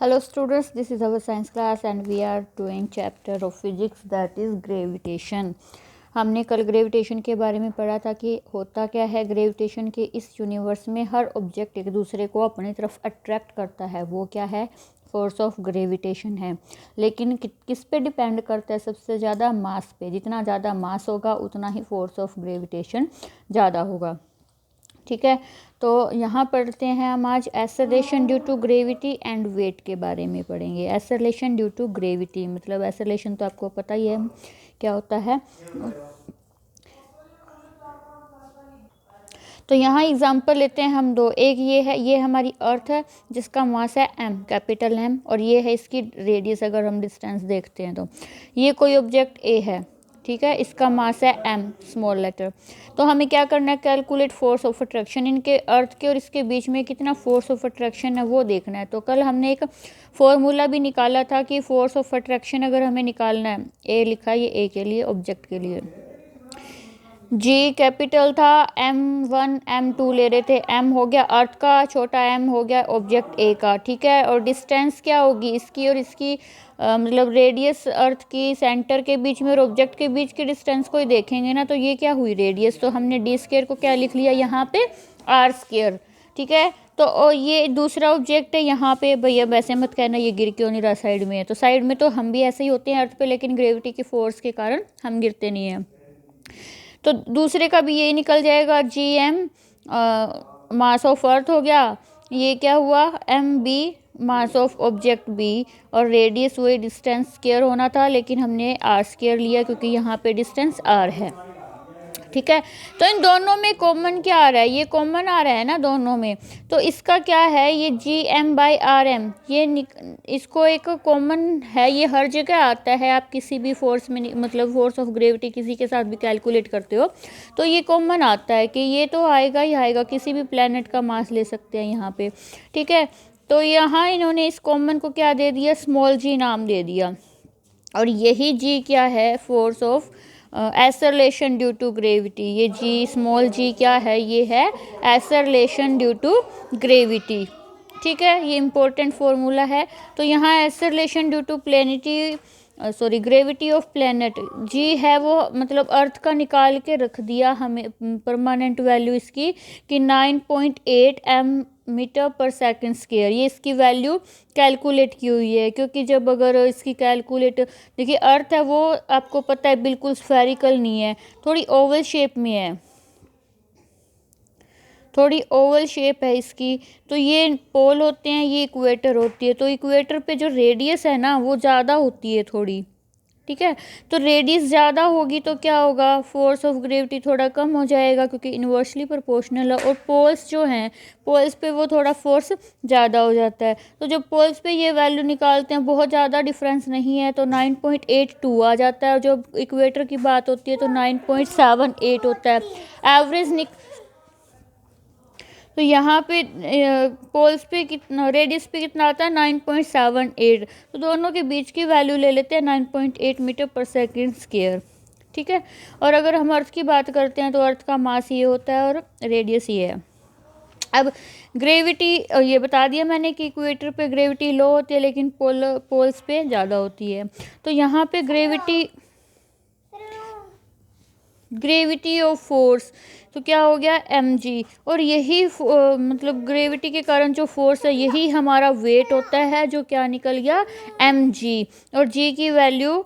Hello students, this is our science class and we are doing chapter of physics that is gravitation. हमने कल gravitation के बारे में पढ़ा था कि होता क्या है ग्रेविटेशन के इस यूनिवर्स में हर ऑब्जेक्ट एक दूसरे को अपनी तरफ अट्रैक्ट करता है, वो क्या है, फोर्स ऑफ ग्रेविटेशन है। लेकिन किस पे डिपेंड करता है, सबसे ज़्यादा मास पे। जितना ज़्यादा मास होगा उतना ही फोर्स ऑफ ग्रेविटेशन ज़्यादा होगा। ठीक है, तो यहाँ पढ़ते हैं हम आज acceleration due to gravity and weight के बारे में पढ़ेंगे। एक्सेलरेशन ड्यू टू ग्रेविटी मतलब एक्सेलरेशन तो आपको पता ही है क्या होता है। तो यहाँ एग्जांपल लेते हैं हम दो। एक ये है, ये हमारी अर्थ है जिसका मास है m, कैपिटल M, और ये है इसकी रेडियस। अगर हम डिस्टेंस देखते हैं तो ये कोई ऑब्जेक्ट A है, ठीक है, इसका मास है m, स्मॉल लेटर। तो हमें क्या करना है, कैलकुलेट फोर्स ऑफ अट्रैक्शन। इनके अर्थ के और इसके बीच में कितना फोर्स ऑफ अट्रैक्शन है वो देखना है। तो कल हमने एक फॉर्मूला भी निकाला था कि फोर्स ऑफ अट्रैक्शन अगर हमें निकालना है, A लिखा है, ये A के लिए, ऑब्जेक्ट के लिए। जी कैपिटल था, M1 M2 ले रहे थे, M हो गया अर्थ का, छोटा m हो गया ऑब्जेक्ट A का, ठीक है। और डिस्टेंस क्या होगी इसकी और इसकी, मतलब रेडियस अर्थ की सेंटर के बीच में और ऑब्जेक्ट के बीच की डिस्टेंस को ही देखेंगे ना, तो ये क्या हुई, रेडियस। तो हमने डी स्क्वायर को क्या लिख लिया यहाँ पे, आर स्क्वायर, ठीक है। तो और ये दूसरा ऑब्जेक्ट है यहाँ पे, भैया वैसे मत कहना ये गिर क्यों नहीं रहा साइड में है। तो साइड में तो हम भी ऐसे ही होते हैं अर्थ पे, लेकिन ग्रेविटी की फोर्स के कारण हम गिरते नहीं हैं। तो दूसरे का भी यही निकल जाएगा, G M mass of earth हो गया, ये क्या हुआ, M B mass of object B, और रेडियस वही डिस्टेंस स्क्वायर होना था, लेकिन हमने आर स्क्वायर लिया क्योंकि यहाँ पे डिस्टेंस आर है, ठीक है। तो इन दोनों में कॉमन क्या आ रहा है, ये कॉमन आ रहा है ना दोनों में। तो इसका क्या है, ये G M by R M, ये इसको एक कॉमन है, ये हर जगह आता है। आप किसी भी फोर्स में, मतलब फोर्स ऑफ ग्रेविटी किसी के साथ भी कैलकुलेट करते हो तो ये कॉमन आता है कि ये तो आएगा ही आएगा, किसी भी प्लेनेट का मास ले सकते हैं यहाँ पे, ठीक है। तो यहाँ इन्होंने इस कॉमन को क्या दे दिया, स्मॉल जी नाम दे दिया, और यही जी क्या है, force of acceleration due to gravity. ये जी स्मॉल जी क्या है, ये है एक्सेलरेशन ड्यू टू ग्रेविटी, ठीक है। ये इंपॉर्टेंट फॉर्मूला है। तो यहाँ acceleration due to gravity of planet, g है वो, मतलब अर्थ का निकाल के रख दिया हमें परमानेंट वैल्यू इसकी कि 9.8 मीटर पर सेकंड स्क्वायर, ये इसकी वैल्यू कैलकुलेट की हुई है। क्योंकि जब अगर इसकी कैलकुलेट, देखिए अर्थ है वो आपको पता है बिल्कुल स्फेरिकल नहीं है, थोड़ी ओवल शेप में है, थोड़ी ओवल शेप है इसकी। तो ये पोल होते हैं, ये इक्वेटर होती है। तो इक्वेटर पे जो रेडियस है ना वो ज़्यादा होती है थोड़ी, ठीक है। तो रेडियस ज़्यादा होगी तो क्या होगा, फोर्स ऑफ ग्रेविटी थोड़ा कम हो जाएगा क्योंकि इन्वर्सली प्रोपोर्शनल है। और पोल्स जो हैं, पोल्स पे वो थोड़ा फोर्स ज़्यादा हो जाता है। तो जब पोल्स पे ये वैल्यू निकालते हैं, बहुत ज़्यादा डिफरेंस नहीं है, तो 9.82 आ जाता है। और जब इक्वेटर की बात होती है तो 9.78 होता है एवरेज तो यहाँ पे पोल्स पे कितना, रेडियस पे कितना आता है, 9.78। तो दोनों के बीच की वैल्यू ले लेते हैं 9.8 मीटर पर सेकंड स्क्वायर, ठीक है। और अगर हम अर्थ की बात करते हैं तो अर्थ का मास ये होता है और रेडियस ये है। अब ग्रेविटी, ये बता दिया मैंने कि इक्वेटर पे ग्रेविटी लो होती है लेकिन पोल्स पे ज़्यादा होती है। तो यहाँ पे ग्रेविटी ऑफ फोर्स तो क्या हो गया, mg। और यही मतलब ग्रेविटी के कारण जो फोर्स है यही हमारा वेट होता है, जो क्या निकल गया, mg। और g की वैल्यू,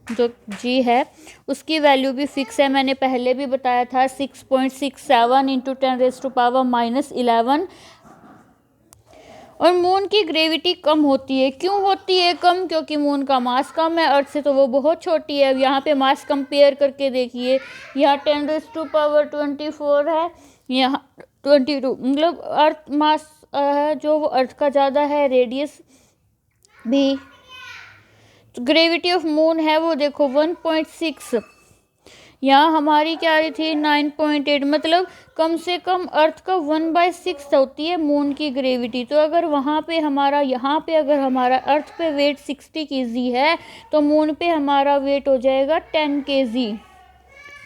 जो g है उसकी वैल्यू भी फिक्स है, मैंने पहले भी बताया था, 6.67 इंटू 10⁻⁻11। और मून की ग्रेविटी कम होती है, क्यों होती है कम, क्योंकि मून का मास कम है अर्थ से, तो वो बहुत छोटी है। अब यहाँ पे मास कंपेयर करके देखिए, यहाँ 10⁻24 है, यहाँ 22, मतलब अर्थ मास है जो वो अर्थ का ज़्यादा है, रेडियस भी। तो ग्रेविटी ऑफ मून है वो देखो 1.6, यहाँ हमारी क्या आ रही थी 9.8, मतलब कम से कम अर्थ का 1/6 होती है मून की ग्रेविटी। तो अगर वहाँ पे हमारा, यहाँ पे अगर हमारा अर्थ पे वेट 60 kg है तो मून पे हमारा वेट हो जाएगा 10 kg,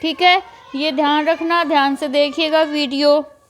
ठीक है। ये ध्यान रखना, ध्यान से देखिएगा वीडियो।